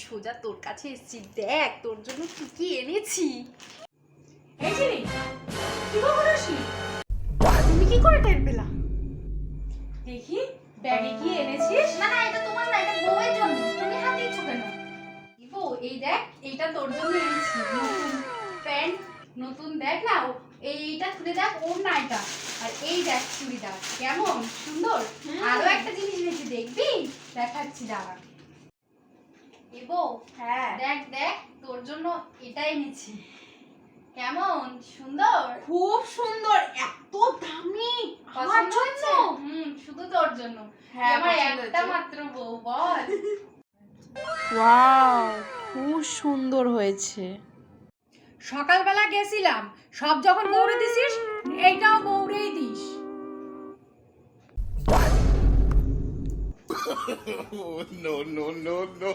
সোজা তোর কাছে এসেছি। দেখ তোর জন্য কি কি এনেছি। তুমি কি করে টের পেলা? দেখি ব্যাগে কি এনেছিস। না না, এটা তোমার না, এটা বউয়ের জন্য। তুমি হাত দিচ্ছ কেন? বউ, এই দেখ, এইটা তোর জন্য এনেছি। নতুন প্যান্ট, নতুন দেখ না, এইটা খুলে দেখ, ওর না এটা। আর এই দেখ চুড়িদার, কেমন সুন্দর। আরো একটা জিনিস এনেছি, দেখবি? দেখাচ্ছি, দাঁড়া। এ বউ, হ্যাঁ দেখ দেখ, তোর জন্য এটা এনেছি। কেমন সুন্দর, খুব সুন্দর, এত দামি। পছন্দ হয়েছে? শুধু তোর জন্য। হ্যাঁ, আমার পছন্দ একটা হয়েছে। মাত্র বউ, বল। ওয়াও, খুব সুন্দর হয়েছে। সকালবেলা গেছিলাম, সব যখন বউরে দিছিস এইটাও বউরেই this. Oh, no, no, no, no.